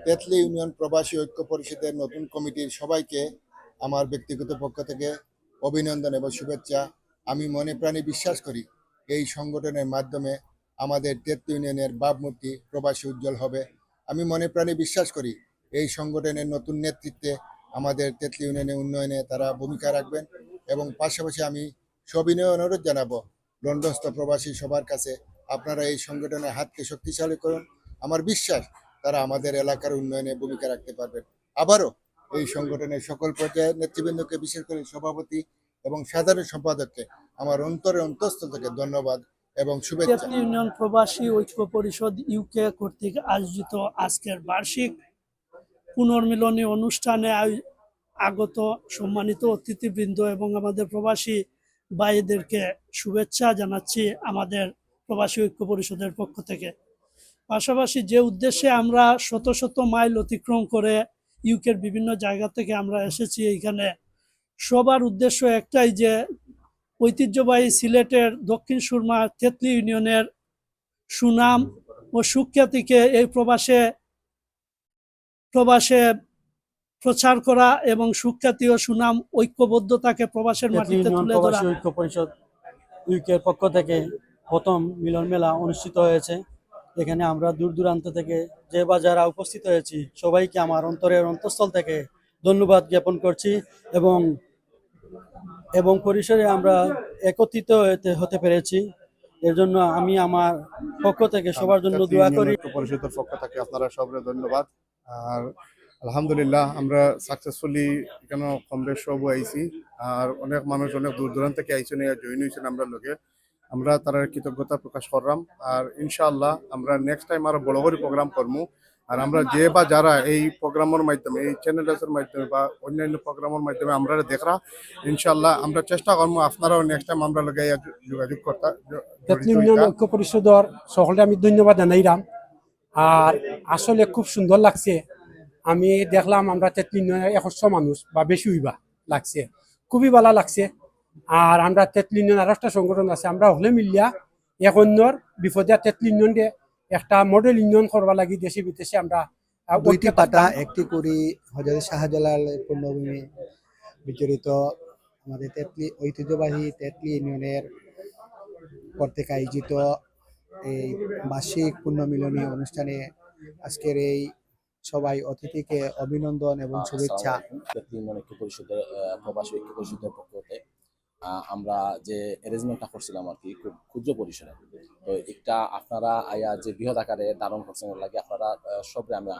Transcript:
তেতলি union প্রবাসী ঐক্য পরিষদের নতুন কমিটির সবাইকে আমার ব্যক্তিগত পক্ষ থেকে অভিনন্দন এবং শুভেচ্ছা। আমি মনে প্রাণে বিশ্বাস করি এই সংগঠনের মাধ্যমে আমাদের তেতলি ইউনিয়নের ভাবমূর্তি প্রবাসী উজ্জ্বল হবে। আমি মনে প্রাণে বিশ্বাস করি এই সংগঠনের নতুন নেতৃত্বে আমাদের তেতলি ইউনিয়নের উন্নয়নে তারা ভূমিকা রাখবেন এবং পাশাপাশি আমি সবিনয় অনুরোধ জানাবো লন্ডনস্থ প্রবাসী সবার কাছে আপনারা এই সংগঠনের হাতকে শক্তিশালী করুন। আমার বিশ্বাস তারা আমাদের এলাকার উন্নয়নে ভূমিকা রাখতে পারবেন। আবারও এই সংগঠনের সকল পর্যায়ের নেতৃবৃন্দকে, বিশেষ করে সভাপতি এবং সাধারণ সম্পাদককে আমার অন্তঃস্থল থেকে ধন্যবাদ এবং শুভেচ্ছা। তেতলি ইউনিয়ন প্রবাসী ঐক্য পরিষদ ইউকে কর্তৃক আয়োজিত আজকের বার্ষিক পুনর্মিলনী অনুষ্ঠানে আগত সম্মানিত অতিথিবৃন্দ এবং আমাদের প্রবাসী ভাইদেরকে শুভেচ্ছা জানাচ্ছি আমাদের প্রবাসী ঐক্য পরিষদের পক্ষ থেকে। পাশাপাশি যে উদ্দেশ্যে আমরা শত শত মাইল অতিক্রম করে ইউকের বিভিন্ন জায়গা থেকে আমরা এসেছি এইখানে, সবার উদ্দেশ্য একটাই যে ঐতিহ্যবাহী সিলেটের দক্ষিণ সুরমা তেতলি ইউনিয়নের সুনাম ও সুখ্যাতিকে এই প্রবাসে প্রচার করা এবং সুখ্যাতি ও সুনাম ঐক্যবদ্ধতাকে প্রবাসের মাটিতে তুলে ধরা। ঐক্য পরিষদ ইউকের পক্ষ থেকে প্রথম মিলন মেলা অনুষ্ঠিত হয়েছে। এখানে আমরা দূর দূরান্ত থেকে যে বা যারা উপস্থিত হয়েছি সবাইকে আমার অন্তঃস্থল থেকে ধন্যবাদ জ্ঞাপন করছি এবং পরিসরে আমরা একত্রিত হতে পেরেছি। এর জন্য আমি আমার পক্ষ থেকে সবার জন্য দোয়া করি। পরিষদের পক্ষ থেকে আপনারা সবাই ধন্যবাদ। আর আলহামদুলিল্লাহ আমরা সাকসেসফুলি এখানে কম বেশ সব আইছি। আর অনেক মানুষ অনেক দূর দূরান্ত থেকে আইছেন, জয়েন হয়েছেন আমরা লোকে। আমরা তার কৃতজ্ঞতা প্রকাশ করলাম। আর ইনশাআল্লাহ আমরা নেক্সট টাইম আরো বড় করে প্রোগ্রাম করবো। আর আমরা যে বা যারা এই প্রোগ্রামের মাধ্যমে, এই চ্যানেলের মাধ্যমে বা অন্যান্য প্রোগ্রামের মাধ্যমে আমরা দেখরা, ইনশাআল্লাহ আমরা চেষ্টা করবো আপনারাও নেক্সট টাইম আমরা লগে যোগাযোগ করতে। তেতলি ইউনিয়ন ঐক্য পরিষদের সকলে আমি ধন্যবাদ জানাইলাম। আর আসলে খুব সুন্দর লাগছে। আমি দেখলাম আমরা তেতলি ইউনিয়নের 100 মানুষ বা বেশি হইবা লাগছে, খুবই ভালো লাগছে। আর আমরা তেতলি ইউনিয়ন আর একটা সংগঠন আছে, আমরা হলে মিলিয়া এক অন্যর বিপদে তেতলি ইউনিয়নকে একটা মডেল ইউনিয়ন করবা লাগি দেশে বিদেশে আমরা দুইটি পাতা একটি করি হযরত শাহজালালের পূর্ণভূমি বিচরিত আমাদের তেতলি ঐতিহ্যবাহী তেতলি ইউনিয়নের কর্তৃক আয়োজিত এই বার্ষিক পুণ্যমিলনী অনুষ্ঠানে আজকের এই সবাই অতিথিকে অভিনন্দন এবং শুভেচ্ছা। তেতলি ইউনিয়ন ঐক্য পরিষদের প্রবাসী ঐক্য পরিষদের পক্ষ থেকে আমরা যে অ্যারেঞ্জমেন্টটা করছিলাম আর কি, খুব ক্ষুদ্র পরিসরে, তো একটা আপনারা আয়া যে বৃহৎ আকারে ধারণ করছেন লাগে আপনারা সবরে আমি